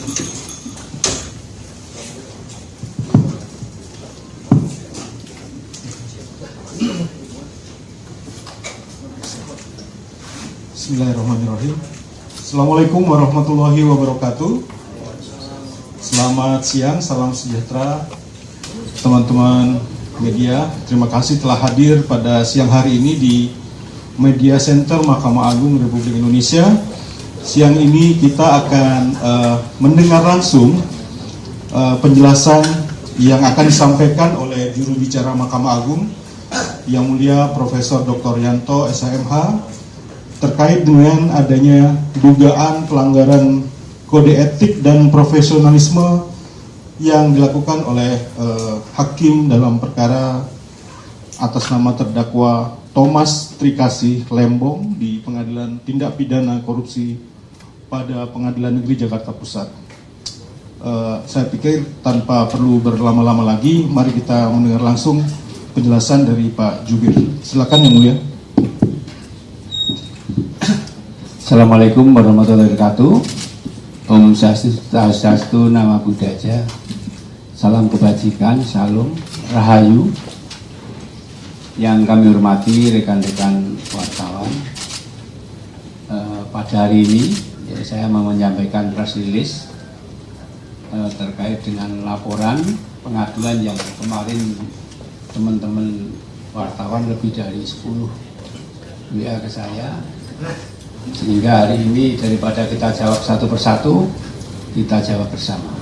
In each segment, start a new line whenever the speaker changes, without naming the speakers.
Bismillahirrahmanirrahim. Assalamualaikum warahmatullahi wabarakatuh. Selamat siang, salam sejahtera teman-teman media. Terima kasih telah hadir pada siang hari ini di Media Center Mahkamah Agung Republik Indonesia. Siang ini kita akan mendengar langsung penjelasan yang akan disampaikan oleh juru bicara Mahkamah Agung, Yang Mulia Profesor Dr. Yanto SHMH, terkait dengan adanya dugaan pelanggaran kode etik dan profesionalisme yang dilakukan oleh hakim dalam perkara atas nama terdakwa Thomas Trikasih Lembong di Pengadilan Tindak Pidana Korupsi pada Pengadilan Negeri Jakarta Pusat. Saya pikir tanpa perlu berlama-lama lagi, mari kita mendengar langsung penjelasan dari Pak Jubir. Silakan Yang Mulia.
Assalamualaikum warahmatullahi wabarakatuh. Om Swastiastu, Namo Buddhaya. Salam kebajikan, Salam, Rahayu. Yang kami hormati rekan-rekan wartawan, pada hari ini saya mau menyampaikan press release terkait dengan laporan pengaduan yang kemarin teman-teman wartawan lebih dari 10 WA ke saya, sehingga hari ini daripada kita jawab satu persatu, kita jawab bersama.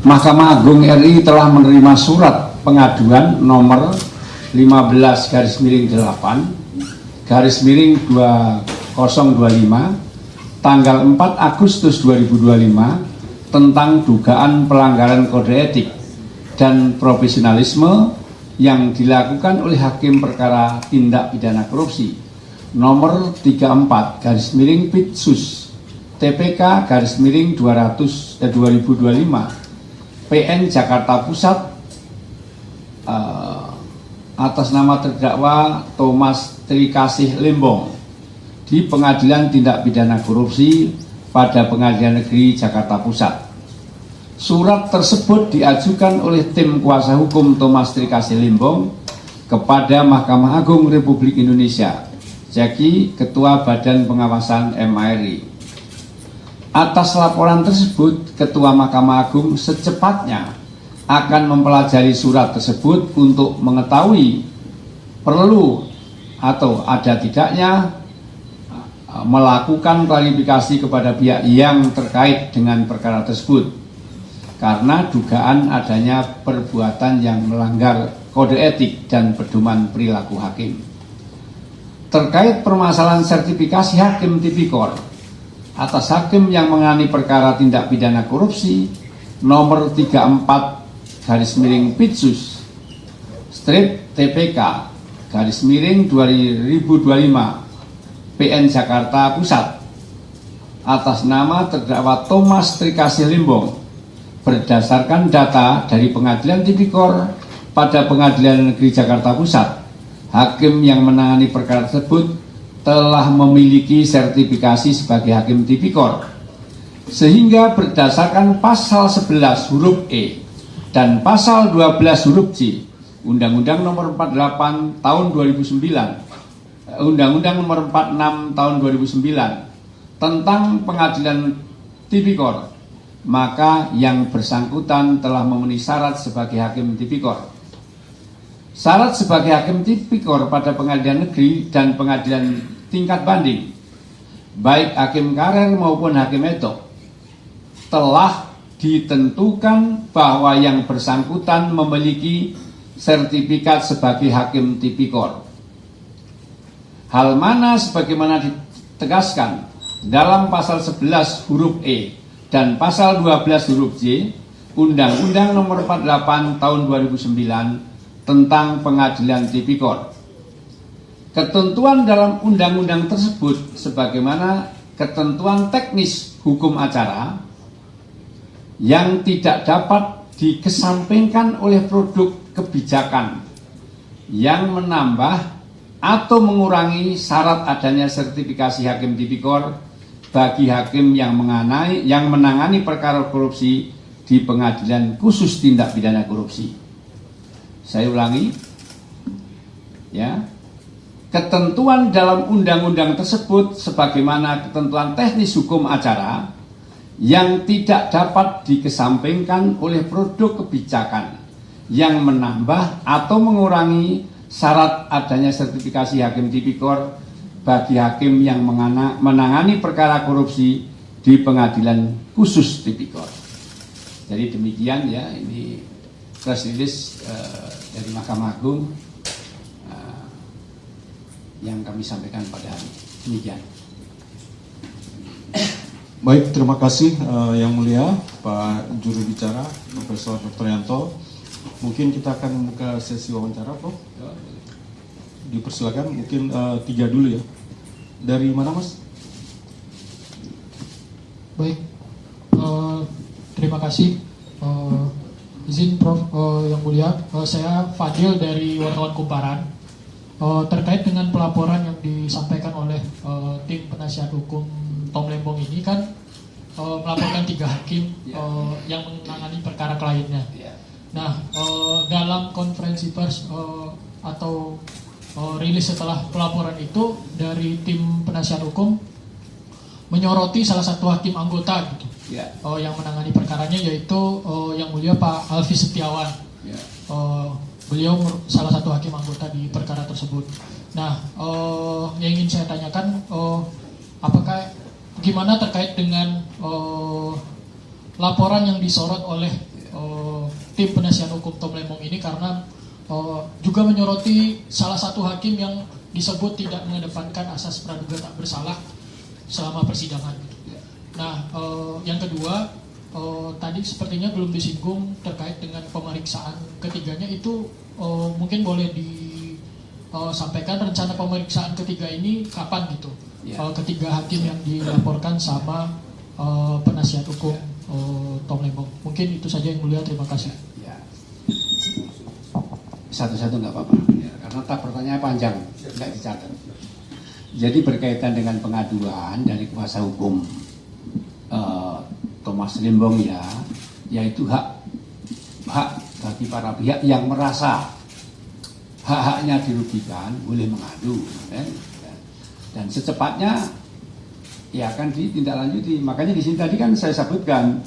Mahkamah Agung RI telah menerima surat pengaduan nomor 15-8/2025 tanggal 4 Agustus 2025 tentang dugaan pelanggaran kode etik dan profesionalisme yang dilakukan oleh Hakim Perkara Tindak Pidana Korupsi nomor 34/Pitsus TPK/200/2025 PN Jakarta Pusat atas nama terdakwa Thomas Trikasih Lembong di Pengadilan Tindak Pidana Korupsi pada Pengadilan Negeri Jakarta Pusat. Surat tersebut diajukan oleh tim kuasa hukum Thomas Trikasih Lembong kepada Mahkamah Agung Republik Indonesia, Jaki, Ketua Badan Pengawasan MARI. Atas laporan tersebut, Ketua Mahkamah Agung secepatnya akan mempelajari surat tersebut untuk mengetahui perlu atau ada tidaknya melakukan klarifikasi kepada pihak yang terkait dengan perkara tersebut karena dugaan adanya perbuatan yang melanggar kode etik dan pedoman perilaku hakim. Terkait permasalahan sertifikasi hakim tipikor atas hakim yang menangani perkara tindak pidana korupsi nomor 34/Pitsus TPK/2025 PN Jakarta Pusat atas nama terdakwa Thomas Trikasih Lembong berdasarkan data dari Pengadilan Tipikor pada Pengadilan Negeri Jakarta Pusat. Hakim yang menangani perkara tersebut telah memiliki sertifikasi sebagai hakim tipikor, sehingga berdasarkan pasal 11 huruf E dan pasal 12 huruf J Undang-Undang Nomor 48 Tahun 2009, Undang-Undang Nomor 46 Tahun 2009 tentang Pengadilan Tipikor, maka yang bersangkutan telah memenuhi syarat sebagai hakim tipikor. Syarat sebagai hakim tipikor pada pengadilan negeri dan pengadilan tingkat banding, baik hakim karer maupun hakim etok, telah ditentukan bahwa yang bersangkutan memiliki sertifikat sebagai hakim tipikor. Hal mana sebagaimana ditegaskan dalam pasal 11 huruf E dan pasal 12 huruf J Undang-Undang Nomor 48 Tahun 2009 tentang Pengadilan Tipikor. Ketentuan dalam undang-undang tersebut sebagaimana ketentuan teknis hukum acara yang tidak dapat dikesampingkan oleh produk kebijakan yang menambah atau mengurangi syarat adanya sertifikasi hakim tipikor bagi hakim yang menangani perkara korupsi di Pengadilan Khusus Tindak Pidana Korupsi. Saya ulangi, ya, ketentuan dalam undang-undang tersebut sebagaimana ketentuan teknis hukum acara yang tidak dapat dikesampingkan oleh produk kebijakan yang menambah atau mengurangi syarat adanya sertifikasi hakim tipikor bagi hakim yang menangani perkara korupsi di Pengadilan Khusus Tipikor. Jadi demikian ya, ini press release dari Mahkamah Agung yang kami sampaikan pada hari ini. Demikian.
Baik, terima kasih Yang Mulia Pak Juru Bicara Profesor Dr. Yanto. Mungkin kita akan membuka sesi wawancara, Prof. Dipersilakan, mungkin 3 dulu ya. Dari mana, Mas?
Baik, terima kasih. Izin Prof. Yang Mulia, saya Fadil dari Wartawan Kumparan. Terkait dengan pelaporan yang disampaikan oleh tim penasihat hukum Tom Lembong ini kan melaporkan 3 hakim yang menangani perkara kliennya. Nah, dalam konferensi pers atau rilis setelah pelaporan itu dari tim penasihat hukum menyoroti salah satu hakim anggota gitu, yang menangani perkaranya, yaitu Yang Mulia Pak Alfi Setiawan. Beliau salah satu hakim anggota di perkara tersebut. Nah, yang ingin saya tanyakan, apakah gimana terkait dengan laporan yang disorot oleh tim penasihat hukum Tom Lembong ini, karena juga menyoroti salah satu hakim yang disebut tidak mengedepankan asas praduga tak bersalah selama persidangan. Nah, yang kedua, tadi sepertinya belum disinggung terkait dengan pemeriksaan ketiganya itu, mungkin boleh disampaikan rencana pemeriksaan ketiga ini kapan gitu? Ketiga hakim yang dilaporkan sama penasihat hukum Tom Lembong. Mungkin itu saja Yang Mulia, terima kasih.
Satu-satu nggak apa-apa, karena pertanyaannya panjang, nggak dicatat. Jadi berkaitan dengan pengaduan dari kuasa hukum Thomas Lembong ya, yaitu hak bagi para pihak yang merasa hak-haknya dirugikan boleh mengadu, dan secepatnya ya akan ditindaklanjuti. Makanya di sini tadi kan saya sebutkan,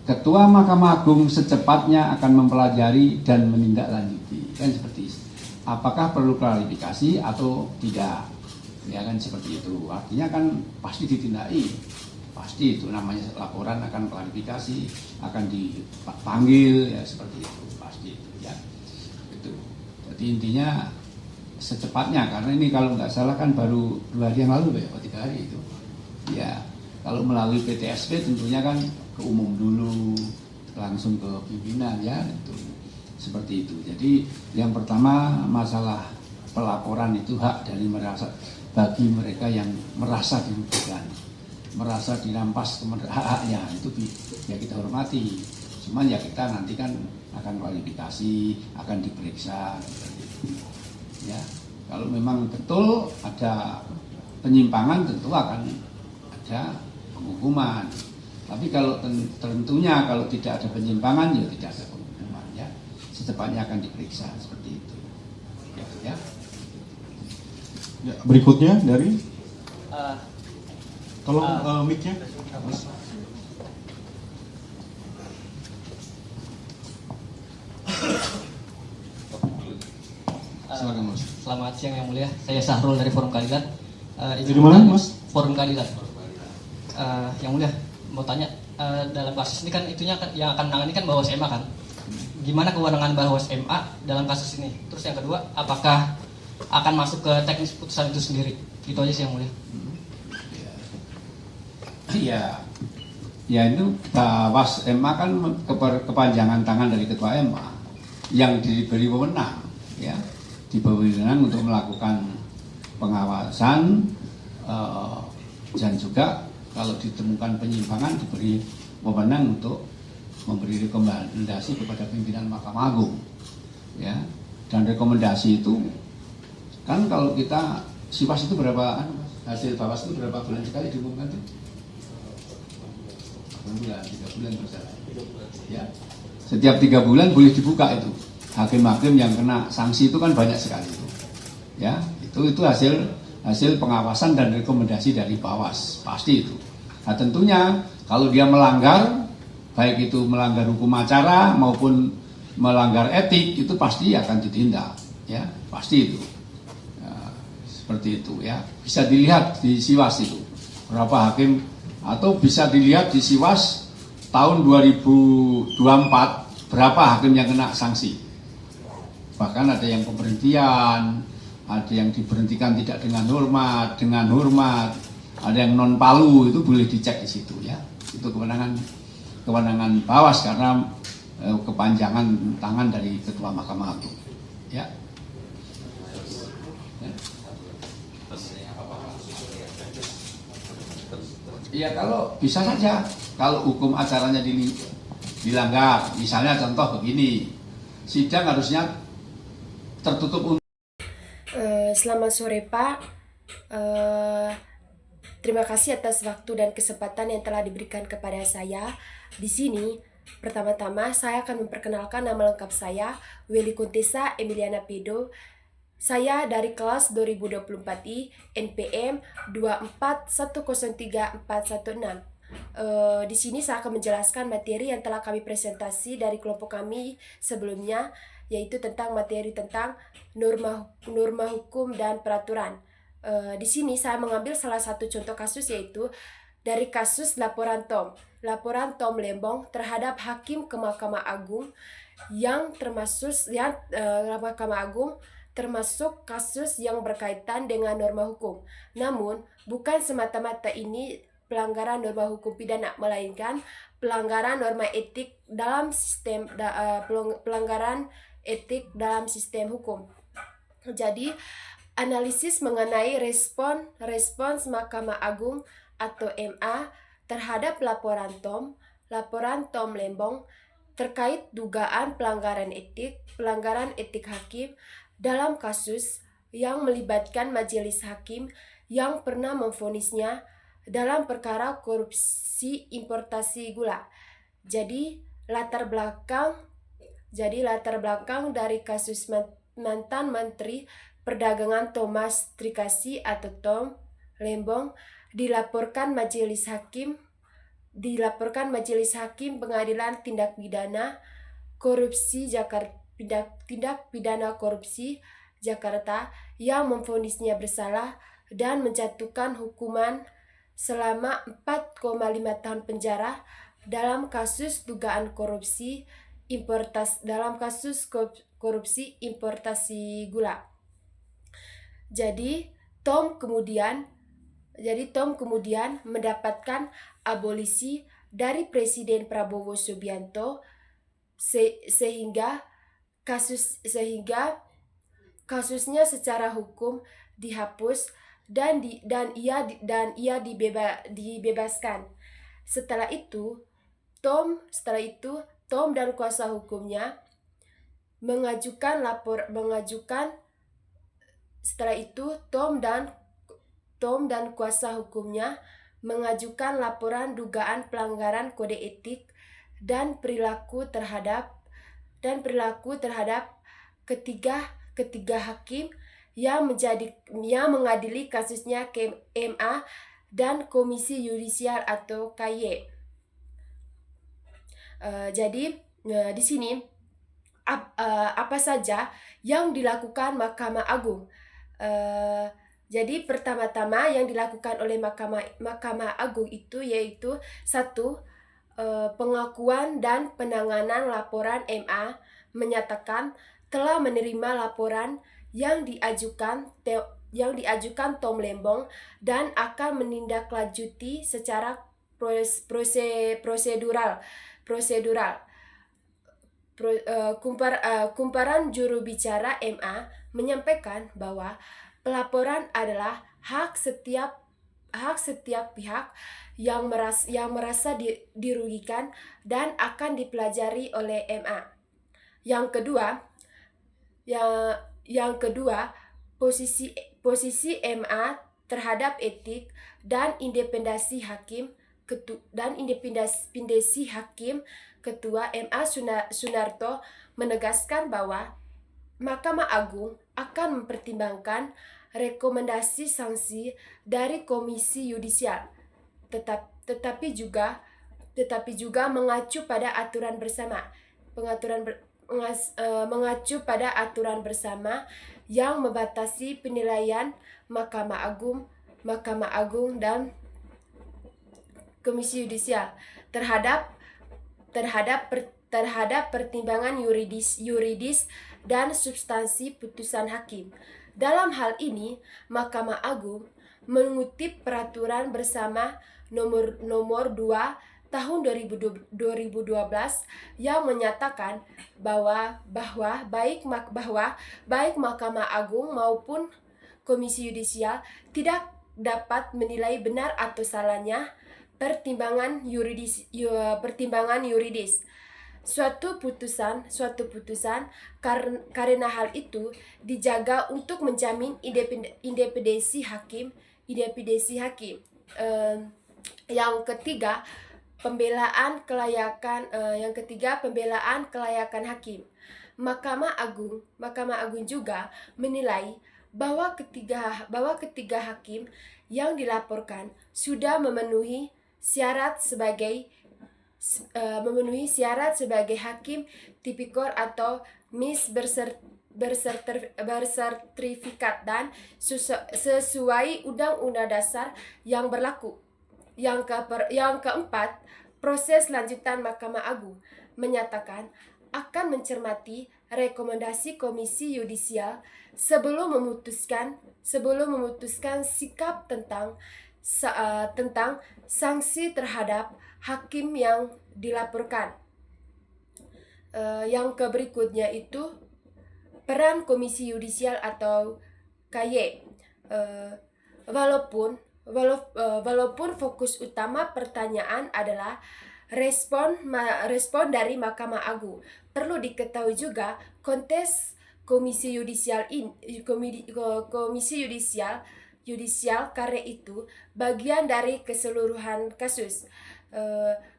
Ketua Mahkamah Agung secepatnya akan mempelajari dan menindaklanjuti, kan seperti itu. Apakah perlu klarifikasi atau tidak, ya kan seperti itu. Artinya kan pasti ditindaki, pasti itu namanya laporan akan klarifikasi, akan dipanggil, ya seperti itu, pasti itu ya. Itu. Jadi intinya secepatnya, karena ini kalau nggak salah kan baru 2 hari yang lalu ya, 3 hari itu. Ya, kalau melalui PTSP tentunya kan ke umum dulu, langsung ke pimpinan ya, itu seperti itu. Jadi yang pertama masalah pelaporan itu hak dari bagi mereka yang merasa dirugikan, merasa dirampas hak-haknya, itu ya kita hormati. Cuman ya kita nanti kan akan kualifikasi, akan diperiksa gitu. Ya, kalau memang betul ada penyimpangan tentu akan ada penghukuman. Tapi kalau tentunya kalau tidak ada penyimpangan ya tidak ada penghukuman ya. Secepatnya akan diperiksa seperti itu. Ya. Ya,
berikutnya dari tolong mic-nya. Silakan Mas.
Selamat siang Yang Mulia, saya Sahrul dari Forum Keadilan.
Dari mana Mas?
Forum Keadilan. Yang Mulia, mau tanya, dalam kasus ini kan itunya yang akan menangani kan Bawaslu MA kan? Gimana kewenangan Bawaslu MA dalam kasus ini? Terus yang kedua, apakah akan masuk ke teknis putusan itu sendiri? Itu aja sih Yang Mulia.
Ya itu Bawaslu MA kan kepanjangan tangan dari Ketua MA yang diberi wewenang, ya, diberi wewenang untuk melakukan pengawasan dan juga kalau ditemukan penyimpangan diberi wewenang untuk memberi rekomendasi kepada pimpinan Mahkamah Agung, ya. Dan rekomendasi itu kan kalau kita Siwas itu berapa hasil Bawaslu berapa bulan sekali diumumkan tuh? 3 bulan berjalan. Ya. Setiap 3 bulan boleh dibuka itu. Hakim-hakim yang kena sanksi itu kan banyak sekali itu. Ya, itu hasil pengawasan dan rekomendasi dari Bawas, pasti itu. Nah, tentunya kalau dia melanggar, baik itu melanggar hukum acara maupun melanggar etik, itu pasti akan ditindak, ya, pasti itu. Ya, seperti itu ya. Bisa dilihat di Siwas itu berapa hakim, atau bisa dilihat di Siwas tahun 2024 berapa hakim yang kena sanksi. Bahkan ada yang pemberhentian, ada yang diberhentikan tidak dengan hormat, ada yang non palu, itu boleh dicek di situ ya. Itu kewenangan Bawas karena kepanjangan tangan dari Ketua Mahkamah Agung. Ya. Iya, kalau bisa saja kalau hukum acaranya dilanggar, misalnya contoh begini, sidang harusnya tertutup.
Selamat sore Pak. Terima kasih atas waktu dan kesempatan yang telah diberikan kepada saya. Di sini, pertama-tama saya akan memperkenalkan nama lengkap saya, Welly Kuntesa Emiliana Pedo. Saya dari kelas 2024I NPM 241034416. Di sini saya akan menjelaskan materi yang telah kami presentasi dari kelompok kami sebelumnya, yaitu tentang materi tentang norma hukum dan peraturan. Di sini saya mengambil salah satu contoh kasus, yaitu dari kasus laporan Tom Lembong terhadap hakim ke Mahkamah Agung Mahkamah Agung termasuk kasus yang berkaitan dengan norma hukum. Namun, bukan semata-mata ini pelanggaran norma hukum pidana, melainkan pelanggaran norma etik dalam sistem hukum. Jadi, analisis mengenai respons Mahkamah Agung atau MA terhadap laporan Tom Lembong terkait dugaan pelanggaran etik hakim dalam kasus yang melibatkan majelis hakim yang pernah memvonisnya dalam perkara korupsi importasi gula. Jadi latar belakang dari kasus mantan Menteri Perdagangan Thomas Trikasi atau Tom Lembong dilaporkan Majelis Hakim Pengadilan Tindak Pidana Korupsi Jakarta yang memvonisnya bersalah dan menjatuhkan hukuman selama 4,5 tahun penjara dalam kasus dugaan korupsi importasi gula. Jadi Tom kemudian mendapatkan abolisi dari Presiden Prabowo Subianto sehingga kasusnya secara hukum dihapus dan ia dibebaskan. Setelah itu Tom dan kuasa hukumnya mengajukan laporan dugaan pelanggaran kode etik dan perilaku terhadap ketiga hakim yang mengadili kasusnya ke MA dan Komisi Yudisial atau KY. Jadi di sini apa saja yang dilakukan Mahkamah Agung? Jadi pertama-tama yang dilakukan oleh Mahkamah Agung itu yaitu 1. Pengakuan dan penanganan laporan MA menyatakan telah menerima laporan yang diajukan Tom Lembong dan akan menindaklanjuti secara prosedural. Kumparan juru bicara MA menyampaikan bahwa pelaporan adalah hak setiap pihak yang merasa dirugikan dan akan dipelajari oleh MA. Yang kedua, posisi MA terhadap etik dan independensi hakim Ketua MA Sunarto menegaskan bahwa Mahkamah Agung akan mempertimbangkan rekomendasi sanksi dari Komisi Yudisial, tetapi juga mengacu pada aturan bersama, mengacu pada aturan bersama yang membatasi penilaian Mahkamah Agung dan Komisi Yudisial terhadap pertimbangan yuridis dan substansi putusan hakim. Dalam hal ini, Mahkamah Agung mengutip peraturan bersama nomor 2 tahun 2012 yang menyatakan bahwa baik Mahkamah Agung maupun Komisi Yudisial tidak dapat menilai benar atau salahnya pertimbangan yuridis suatu putusan karena hal itu dijaga untuk menjamin independensi hakim. Yang ketiga, pembelaan kelayakan hakim. Mahkamah Agung juga menilai bahwa ketiga hakim yang dilaporkan sudah memenuhi syarat sebagai hakim tipikor atau MIS bersertifikat dan sesuai Undang-Undang Dasar yang berlaku. Yang keempat, proses lanjutan Mahkamah Agung menyatakan akan mencermati rekomendasi Komisi Yudisial sebelum memutuskan sikap tentang sanksi terhadap hakim yang dilaporkan. Yang berikutnya itu peran Komisi Yudisial atau KY. Walaupun fokus utama pertanyaan adalah respon dari Mahkamah Agung, perlu diketahui juga konteks Komisi Yudisial karena itu bagian dari keseluruhan kasus.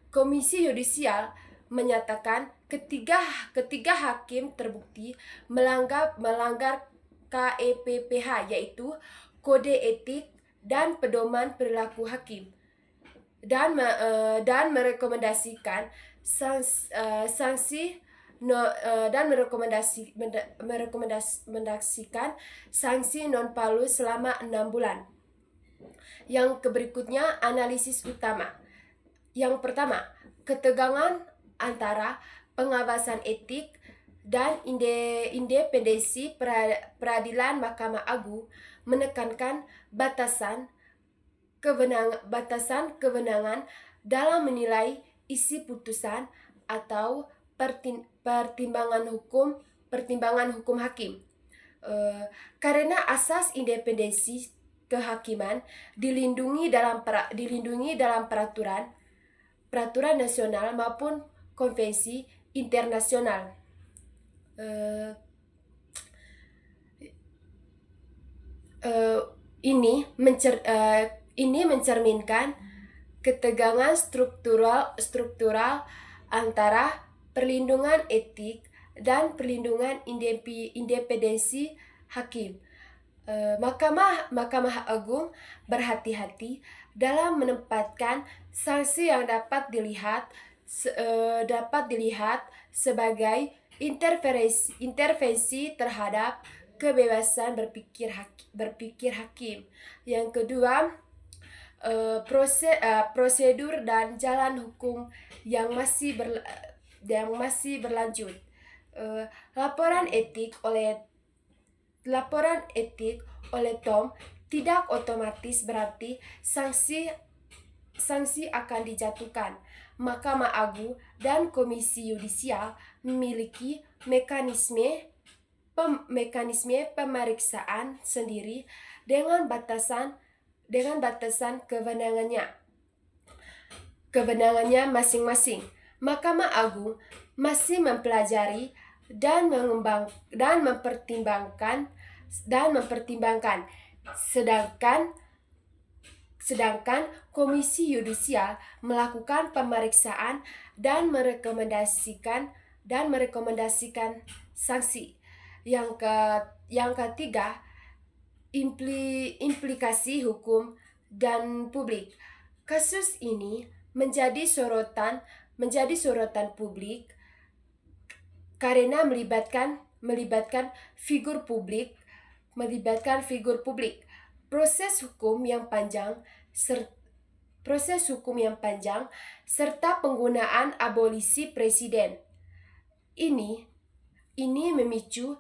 Komisi Yudisial menyatakan ketiga hakim terbukti melanggar KEPPH, yaitu Kode Etik dan Pedoman Perilaku Hakim, dan merekomendasikan sanksi non palu selama 6 bulan. Yang berikutnya, analisis utama. Yang pertama, ketegangan antara pengawasan etik dan independensi peradilan. Mahkamah Agung menekankan batasan kewenangan dalam menilai isi putusan atau pertimbangan hukum hakim. Karena asas independensi kehakiman dilindungi dalam peraturan nasional maupun konvensi internasional. Ini mencerminkan ketegangan struktural antara perlindungan etik dan perlindungan independensi hakim. Mahkamah Agung berhati-hati dalam menempatkan sanksi yang dapat dilihat sebagai intervensi terhadap kebebasan berpikir hakim. Yang kedua, prosedur dan jalan hukum yang masih berlanjut. Laporan etik oleh Tom tidak otomatis berarti sanksi akan dijatuhkan. Mahkamah Agung dan Komisi Yudisial memiliki mekanisme pemeriksaan sendiri dengan batasan kewenangannya masing-masing. Mahkamah Agung masih mempelajari dan mempertimbangkan, sedangkan sedangkan Komisi Yudisial melakukan pemeriksaan dan merekomendasikan sanksi. Yang ketiga, implikasi hukum dan publik. Kasus ini menjadi sorotan publik karena melibatkan figur publik. Proses hukum yang panjang serta penggunaan abolisi presiden. Ini memicu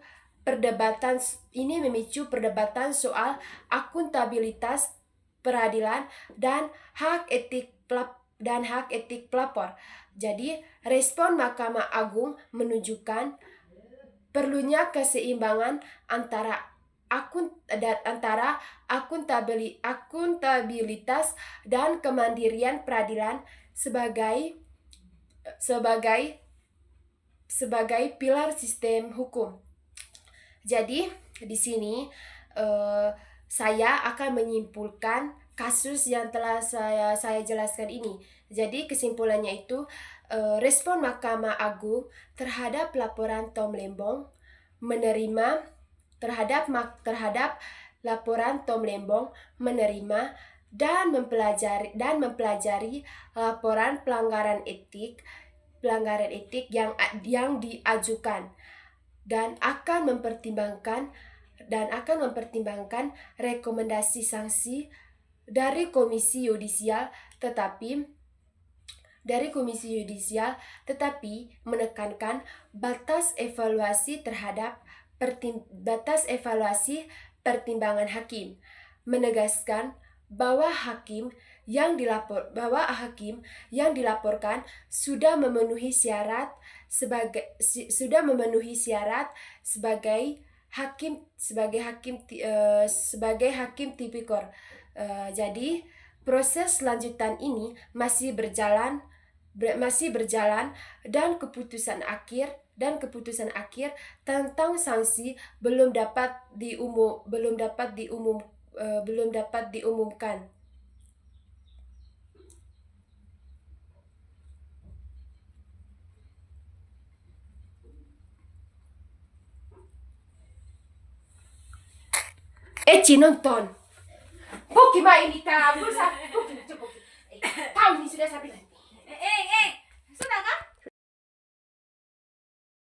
perdebatan soal akuntabilitas peradilan dan hak etik pelapor. Jadi, respon Mahkamah Agung menunjukkan perlunya keseimbangan antara akuntabilitas dan kemandirian peradilan sebagai pilar sistem hukum. Jadi di sini saya akan menyimpulkan kasus yang telah saya jelaskan ini. Jadi kesimpulannya itu respon Mahkamah Agung terhadap laporan Tom Lembong terhadap laporan Tom Lembong menerima dan mempelajari laporan pelanggaran etik yang diajukan dan akan mempertimbangkan rekomendasi sanksi dari Komisi Yudisial tetapi menekankan batas evaluasi pertimbangan hakim, menegaskan bahwa hakim yang dilaporkan sudah memenuhi syarat sebagai hakim tipikor. Jadi proses lanjutan ini masih berjalan dan keputusan akhir tentang sanksi belum dapat diumumkan. Nonton. Poki ini kamu. Kau ini sudah sampai.